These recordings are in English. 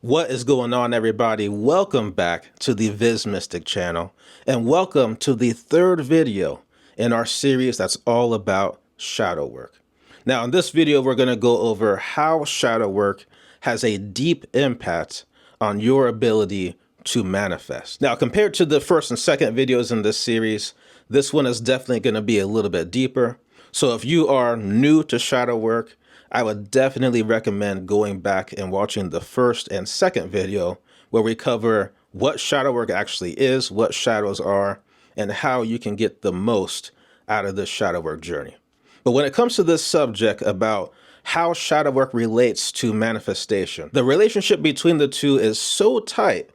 What is going on, everybody? Welcome back to the Viz Mystic channel, and welcome to the third video in our series that's all about shadow work. Now, in this video, we're going to go over how shadow work has a deep impact on your ability to manifest. Now, compared to the first and second videos in this series, this one is definitely going to be a little bit deeper. So if you are new to shadow work, I would definitely recommend going back and watching the first and second video where we cover what shadow work actually is, what shadows are, and how you can get the most out of this shadow work journey. But when it comes to this subject about how shadow work relates to manifestation, the relationship between the two is so tight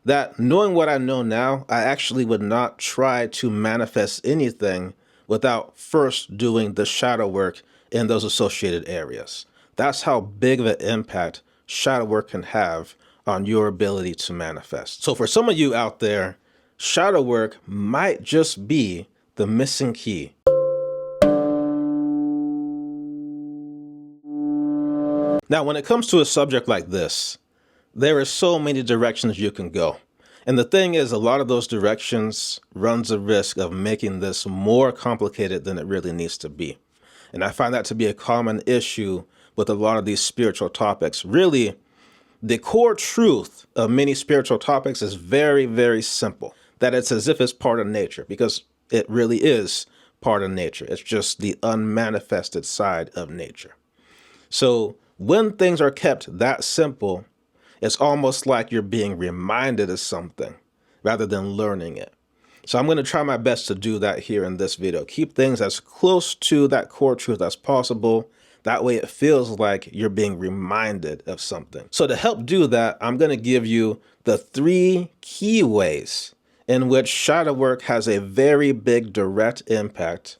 that knowing what I know now, I actually would not try to manifest anything without first doing the shadow work in those associated areas. That's how big of an impact shadow work can have on your ability to manifest. So for some of you out there, shadow work might just be the missing key. Now, when it comes to a subject like this, there are so many directions you can go. And the thing is, a lot of those directions runs the risk of making this more complicated than it really needs to be. And I find that to be a common issue with a lot of these spiritual topics. Really, the core truth of many spiritual topics is very, very simple. That it's as if it's part of nature, because it really is part of nature. It's just the unmanifested side of nature. So when things are kept that simple, it's almost like you're being reminded of something rather than learning it. So I'm going to try my best to do that here in this video. Keep things as close to that core truth as possible. That way it feels like you're being reminded of something. So to help do that, I'm going to give you the 3 key ways in which shadow work has a very big direct impact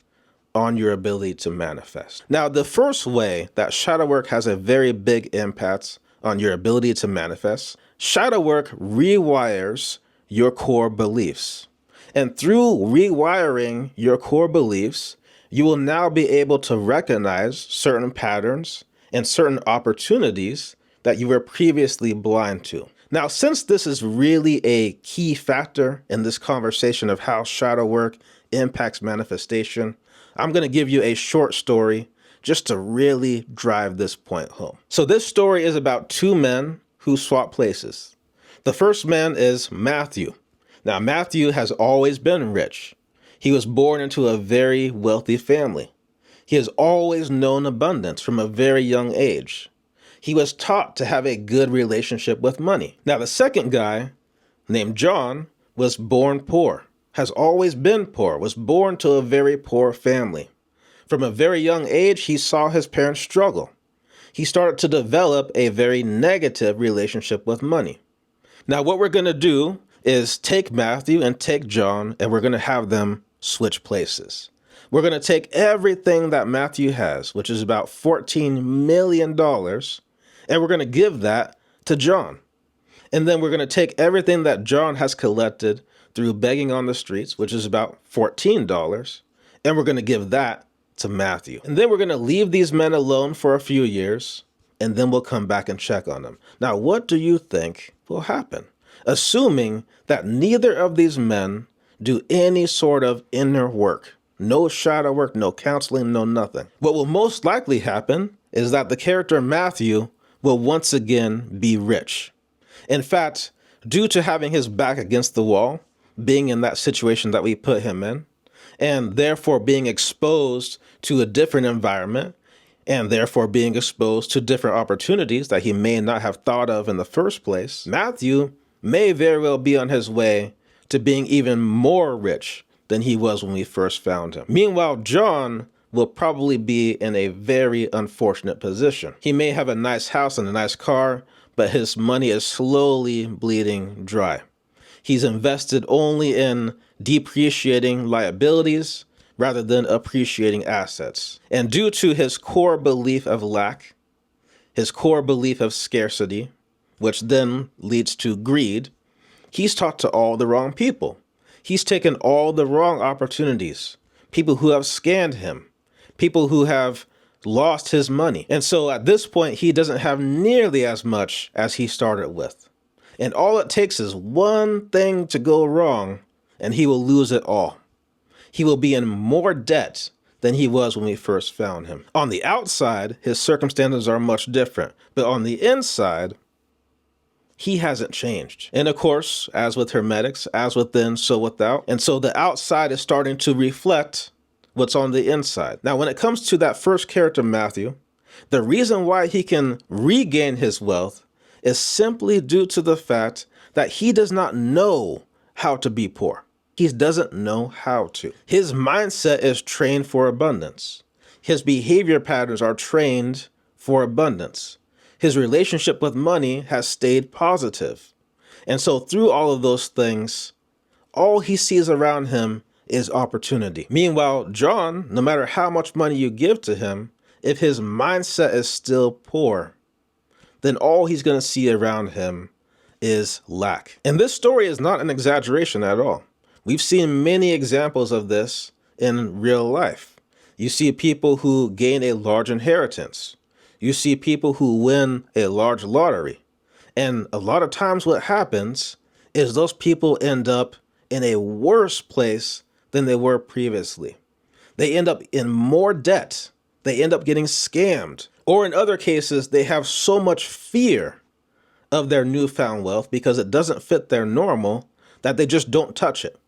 on your ability to manifest. Now, the first way that shadow work has a very big impact on your ability to manifest, shadow work rewires your core beliefs. And through rewiring your core beliefs, you will now be able to recognize certain patterns and certain opportunities that you were previously blind to. Now, since this is really a key factor in this conversation of how shadow work impacts manifestation, I'm going to give you a short story just to really drive this point home. So this story is about 2 men who swap places. The first man is Matthew. Now, Matthew has always been rich. He was born into a very wealthy family. He has always known abundance from a very young age. He was taught to have a good relationship with money. Now, the second guy, named John, was born poor, has always been poor, was born to a very poor family. From a very young age, he saw his parents struggle. He started to develop a very negative relationship with money. Now, what we're going to do is take Matthew and take John, and we're going to have them switch places. We're going to take everything that Matthew has, which is about $14 million, and we're going to give that to John. And then we're going to take everything that John has collected through begging on the streets, which is about $14, and we're going to give that to Matthew. And then we're going to leave these men alone for a few years, and then we'll come back and check on them. Now, what do you think will happen? Assuming that neither of these men do any sort of inner work, no shadow work, no counseling, no nothing. What will most likely happen is that the character Matthew will once again be rich. In fact, due to having his back against the wall, being in that situation that we put him in, and therefore being exposed to a different environment, and therefore being exposed to different opportunities that he may not have thought of in the first place, Matthew may very well be on his way to being even more rich than he was when we first found him. Meanwhile, John will probably be in a very unfortunate position. He may have a nice house and a nice car, but his money is slowly bleeding dry. He's invested only in depreciating liabilities rather than appreciating assets. And due to his core belief of lack, his core belief of scarcity, which then leads to greed, he's talked to all the wrong people. He's taken all the wrong opportunities. People who have scammed him. People who have lost his money. And so at this point, he doesn't have nearly as much as he started with. And all it takes is one thing to go wrong, and he will lose it all. He will be in more debt than he was when we first found him. On the outside, his circumstances are much different, but on the inside, he hasn't changed. And of course, as with hermetics, as within, so without. And so the outside is starting to reflect what's on the inside. Now, when it comes to that first character, Matthew, the reason why he can regain his wealth is simply due to the fact that he does not know how to be poor. He doesn't know how to. His mindset is trained for abundance. His behavior patterns are trained for abundance. His relationship with money has stayed positive. And so through all of those things, all he sees around him is opportunity. Meanwhile, John, no matter how much money you give to him, if his mindset is still poor, then all he's going to see around him is lack. And this story is not an exaggeration at all. We've seen many examples of this in real life. You see people who gain a large inheritance. You see people who win a large lottery. And a lot of times what happens is those people end up in a worse place than they were previously. They end up in more debt. They end up getting scammed. Or in other cases, they have so much fear of their newfound wealth because it doesn't fit their normal that they just don't touch it.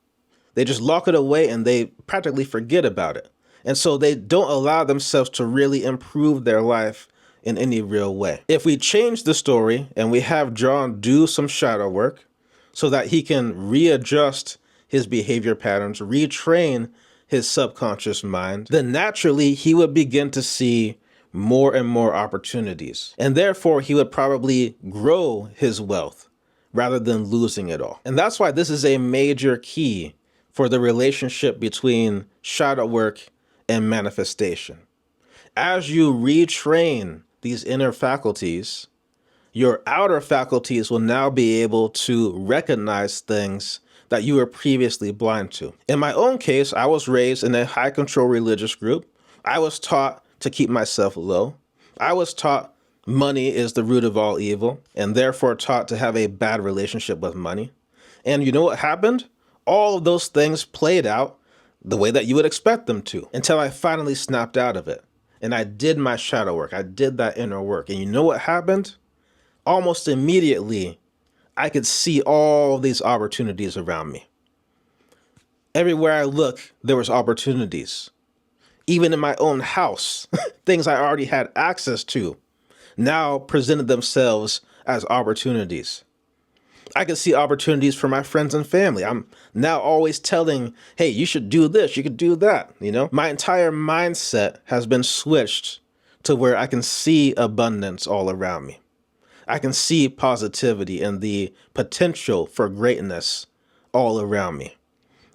They just lock it away and they practically forget about it. And so they don't allow themselves to really improve their life in any real way. If we change the story and we have John do some shadow work so that he can readjust his behavior patterns, retrain his subconscious mind, then naturally he would begin to see more and more opportunities. And therefore he would probably grow his wealth rather than losing it all. And that's why this is a major key for the relationship between shadow work and manifestation. As you retrain these inner faculties, your outer faculties will now be able to recognize things that you were previously blind to. In my own case, I was raised in a high control religious group. I was taught to keep myself low. I was taught money is the root of all evil, and therefore taught to have a bad relationship with money. And you know what happened? All of those things played out the way that you would expect them to, until I finally snapped out of it. And I did my shadow work. I did that inner work. And you know what happened? Almost immediately, I could see all these opportunities around me. Everywhere I look, there was opportunities. Even in my own house, things I already had access to now presented themselves as opportunities. I could see opportunities for my friends and family. I'm now always telling, hey, you should do this, you could do that. You know, my entire mindset has been switched to where I can see abundance all around me. I can see positivity and the potential for greatness all around me.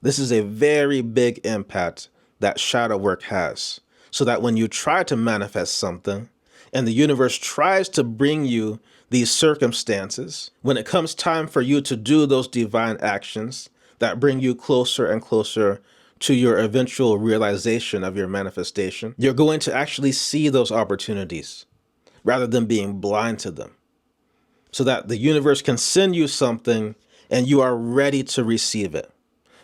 This is a very big impact that shadow work has, so that when you try to manifest something and the universe tries to bring you these circumstances, when it comes time for you to do those divine actions that bring you closer and closer to your eventual realization of your manifestation, you're going to actually see those opportunities rather than being blind to them, so that the universe can send you something and you are ready to receive it,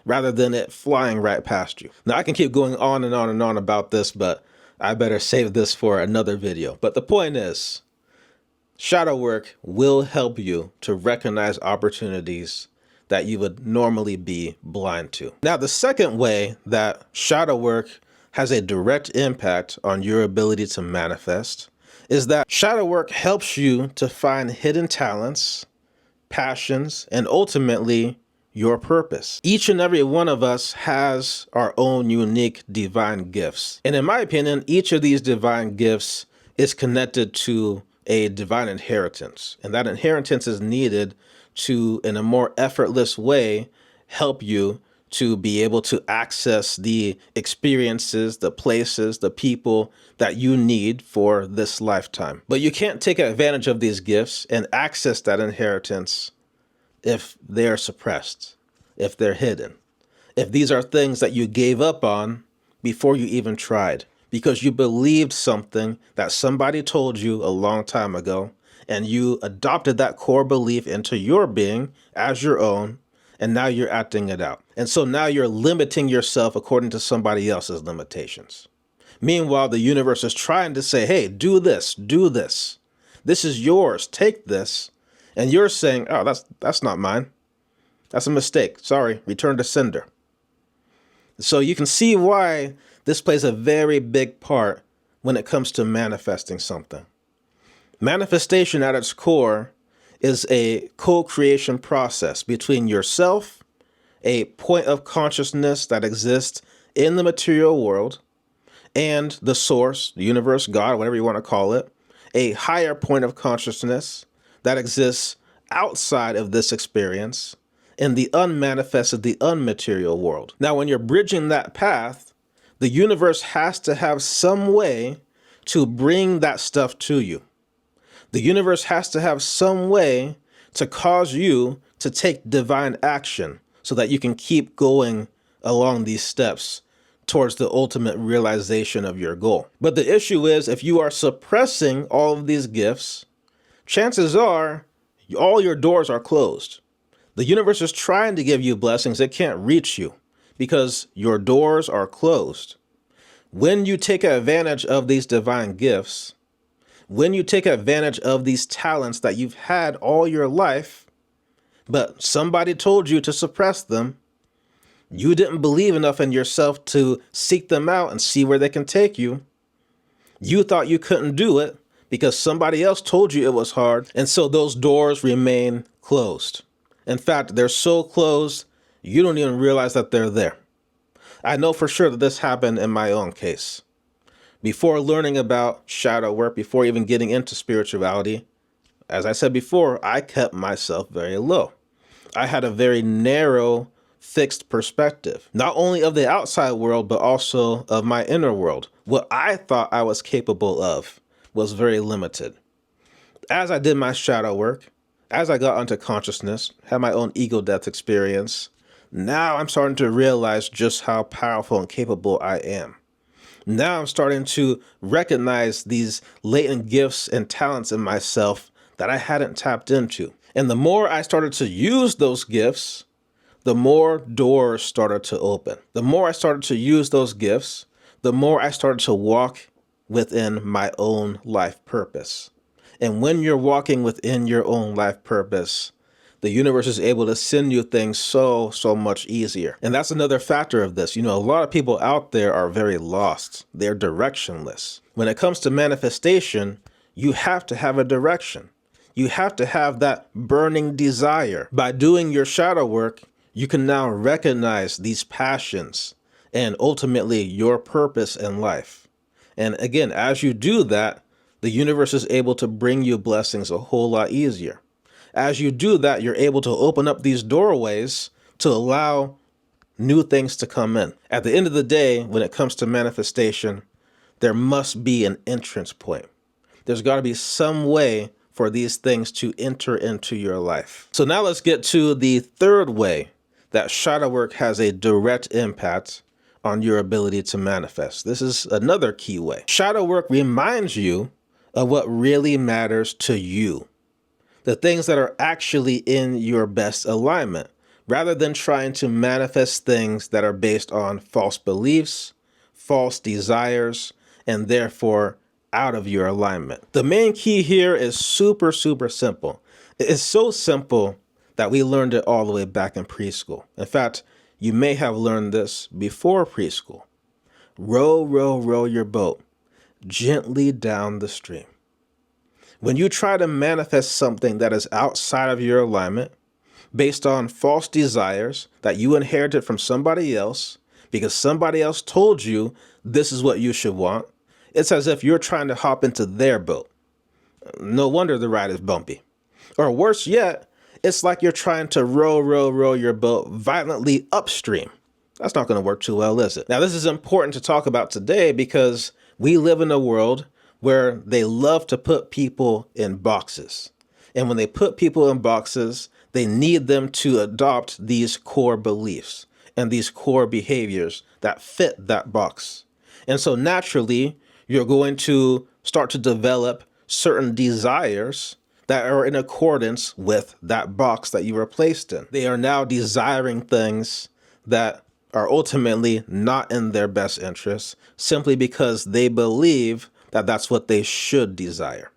rather than it flying right past you. Now, I can keep going on and on and on about this, but I better save this for another video. But the point is, shadow work will help you to recognize opportunities that you would normally be blind to. Now, the second way that shadow work has a direct impact on your ability to manifest is that shadow work helps you to find hidden talents, passions, and ultimately your purpose. Each and every one of us has our own unique divine gifts. And in my opinion, each of these divine gifts is connected to a divine inheritance. And that inheritance is needed to, in a more effortless way, help you to be able to access the experiences, the places, the people that you need for this lifetime. But you can't take advantage of these gifts and access that inheritance if they're suppressed, if they're hidden, if these are things that you gave up on before you even tried, because you believed something that somebody told you a long time ago, and you adopted that core belief into your being as your own, and now you're acting it out. And so now you're limiting yourself according to somebody else's limitations. Meanwhile, the universe is trying to say, hey, do this, do this. This is yours, take this. And you're saying, oh, that's not mine. That's a mistake. Sorry, return to sender. So you can see why this plays a very big part when it comes to manifesting something. Manifestation at its core is a co-creation process between yourself, a point of consciousness that exists in the material world, and the source, the universe, God, whatever you want to call it, a higher point of consciousness that exists outside of this experience in the unmanifested, the unmaterial world. Now, when you're bridging that path, the universe has to have some way to bring that stuff to you. The universe has to have some way to cause you to take divine action so that you can keep going along these steps towards the ultimate realization of your goal. But the issue is, if you are suppressing all of these gifts, chances are all your doors are closed. The universe is trying to give you blessings. It can't reach you because your doors are closed. When you take advantage of these divine gifts, when you take advantage of these talents that you've had all your life, but somebody told you to suppress them, you didn't believe enough in yourself to seek them out and see where they can take you. You thought you couldn't do it because somebody else told you it was hard, and so those doors remain closed. In fact, they're so closed, you don't even realize that they're there. I know for sure that this happened in my own case. Before learning about shadow work, before even getting into spirituality, as I said before, I kept myself very low. I had a very narrow, fixed perspective, not only of the outside world, but also of my inner world. What I thought I was capable of was very limited. As I did my shadow work, as I got into consciousness, had my own ego death experience, now I'm starting to realize just how powerful and capable I am. Now I'm starting to recognize these latent gifts and talents in myself that I hadn't tapped into. And the more I started to use those gifts, the more doors started to open. The more I started to use those gifts, the more I started to walk within my own life purpose. And when you're walking within your own life purpose, the universe is able to send you things so much easier. And that's another factor of this. You know, a lot of people out there are very lost. They're directionless. When it comes to manifestation, you have to have a direction. You have to have that burning desire. By doing your shadow work, you can now recognize these passions and ultimately your purpose in life. And again, as you do that, the universe is able to bring you blessings a whole lot easier. As you do that, you're able to open up these doorways to allow new things to come in. At the end of the day, when it comes to manifestation, there must be an entrance point. There's got to be some way for these things to enter into your life. So now let's get to the third way that shadow work has a direct impact on your ability to manifest. This is another key way. Shadow work reminds you of what really matters to you, the things that are actually in your best alignment, rather than trying to manifest things that are based on false beliefs, false desires, and therefore out of your alignment. The main key here is super simple. It's so simple that we learned it all the way back in preschool. In fact, you may have learned this before preschool. Row your boat gently down the stream. When you try to manifest something that is outside of your alignment, based on false desires that you inherited from somebody else, because somebody else told you this is what you should want, it's as if you're trying to hop into their boat. No wonder the ride is bumpy. Or worse yet, it's like you're trying to row your boat violently upstream. That's not going to work too well, is it? Now, this is important to talk about today because we live in a world where they love to put people in boxes. And when they put people in boxes, they need them to adopt these core beliefs and these core behaviors that fit that box. And so naturally, you're going to start to develop certain desires that are in accordance with that box that you were placed in. They are now desiring things that are ultimately not in their best interest simply because they believe that that's what they should desire.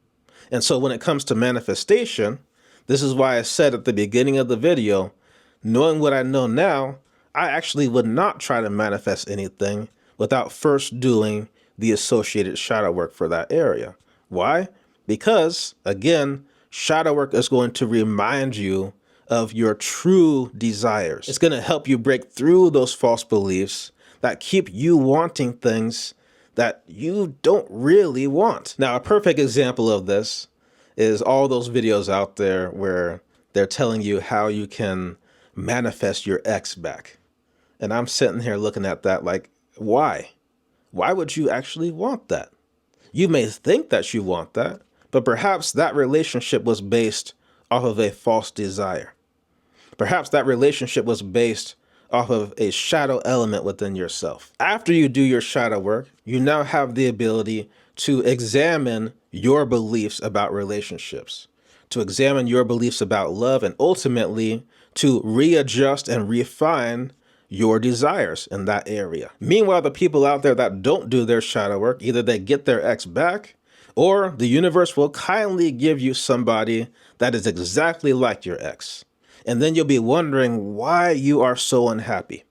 And so when it comes to manifestation, this is why I said at the beginning of the video, knowing what I know now, I actually would not try to manifest anything without first doing the associated shadow work for that area. Why? Because, again, shadow work is going to remind you of your true desires. It's going to help you break through those false beliefs that keep you wanting things that you don't really want. Now, a perfect example of this is all those videos out there where they're telling you how you can manifest your ex back. And I'm sitting here looking at that like, why? Why would you actually want that? You may think that you want that, but perhaps that relationship was based off of a false desire. Perhaps that relationship was based off of a shadow element within yourself. After you do your shadow work, you now have the ability to examine your beliefs about relationships, to examine your beliefs about love, and ultimately to readjust and refine your desires in that area. Meanwhile, the people out there that don't do their shadow work, either they get their ex back, or the universe will kindly give you somebody that is exactly like your ex. And then you'll be wondering why you are so unhappy.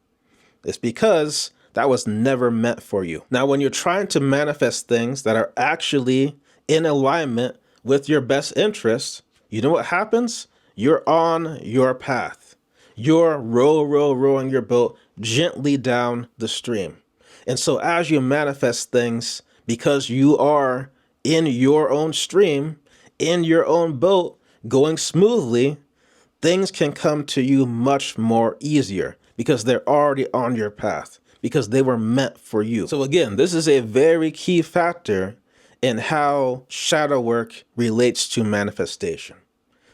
It's because that was never meant for you. Now, when you're trying to manifest things that are actually in alignment with your best interests, you know what happens? You're on your path. You're rowing your boat gently down the stream. And so as you manifest things, because you are in your own stream, in your own boat, going smoothly, things can come to you much more easier because they're already on your path, because they were meant for you. So again, this is a very key factor in how shadow work relates to manifestation.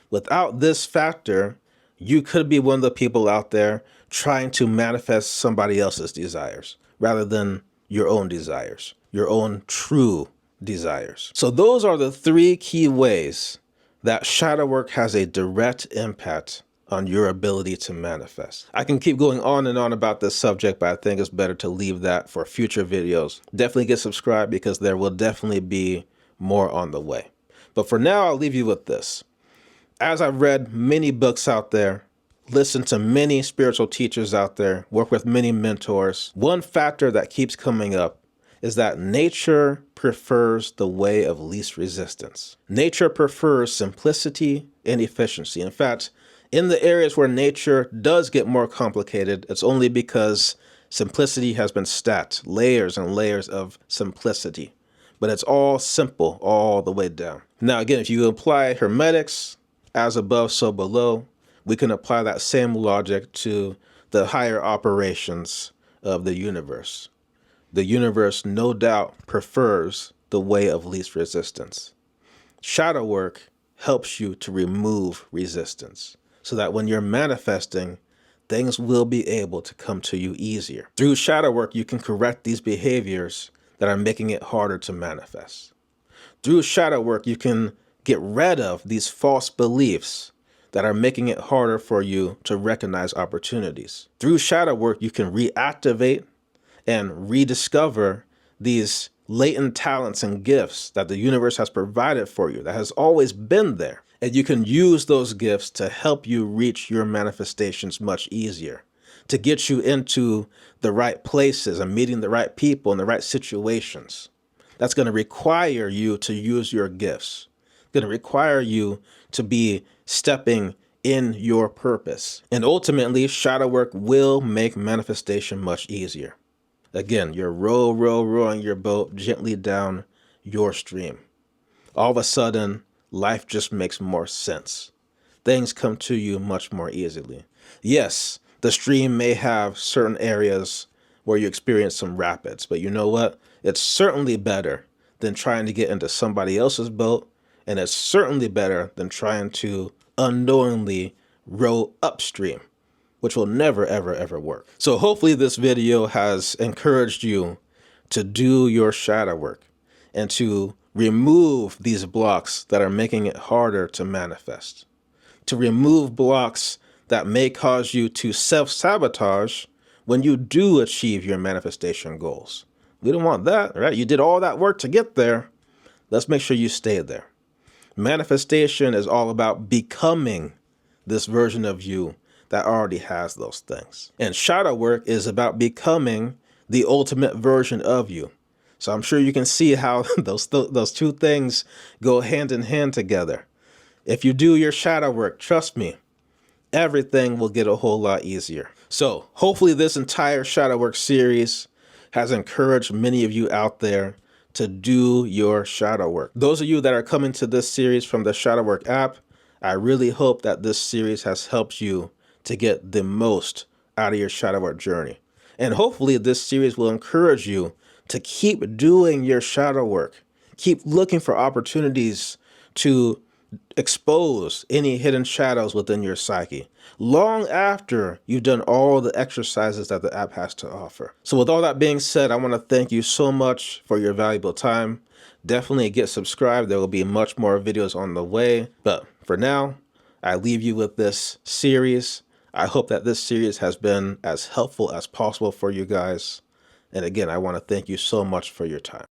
Without this factor, you could be one of the people out there trying to manifest somebody else's desires rather than your own desires, your own true desires. So those are the three key ways that shadow work has a direct impact on your ability to manifest. I can keep going on and on about this subject, but I think it's better to leave that for future videos. Definitely get subscribed because there will definitely be more on the way. But for now, I'll leave you with this. As I've read many books out there, listened to many spiritual teachers out there, work with many mentors, one factor that keeps coming up is that nature prefers the way of least resistance. Nature prefers simplicity and efficiency. In fact, in the areas where nature does get more complicated, it's only because simplicity has been stacked, layers and layers of simplicity. But it's all simple all the way down. Now, again, if you apply hermetics, as above, so below, we can apply that same logic to the higher operations of the universe. The universe, no doubt, prefers the way of least resistance. Shadow work helps you to remove resistance so that when you're manifesting, things will be able to come to you easier. Through shadow work, you can correct these behaviors that are making it harder to manifest. Through shadow work, you can get rid of these false beliefs that are making it harder for you to recognize opportunities. Through shadow work, you can reactivate and rediscover these latent talents and gifts that the universe has provided for you, that has always been there. And you can use those gifts to help you reach your manifestations much easier, to get you into the right places and meeting the right people in the right situations. That's going to require you to use your gifts. It's going to require you to be stepping in your purpose. And ultimately, shadow work will make manifestation much easier. Again, you're rowing your boat gently down your stream. All of a sudden, life just makes more sense. Things come to you much more easily. Yes, the stream may have certain areas where you experience some rapids, but you know what? It's certainly better than trying to get into somebody else's boat, and it's certainly better than trying to unknowingly row upstream, which will never, ever, ever work. So hopefully this video has encouraged you to do your shadow work and to remove these blocks that are making it harder to manifest, to remove blocks that may cause you to self-sabotage when you do achieve your manifestation goals. We don't want that, right? You did all that work to get there. Let's make sure you stay there. Manifestation is all about becoming this version of you that already has those things. And shadow work is about becoming the ultimate version of you. So I'm sure you can see how those two things go hand in hand together. If you do your shadow work, trust me, everything will get a whole lot easier. So hopefully this entire shadow work series has encouraged many of you out there to do your shadow work. Those of you that are coming to this series from the Shadow Work app, I really hope that this series has helped you to get the most out of your shadow work journey. And hopefully this series will encourage you to keep doing your shadow work. Keep looking for opportunities to expose any hidden shadows within your psyche long after you've done all the exercises that the app has to offer. So with all that being said, I want to thank you so much for your valuable time. Definitely get subscribed. There will be much more videos on the way. But for now, I leave you with this series. I hope that this series has been as helpful as possible for you guys. And again, I want to thank you so much for your time.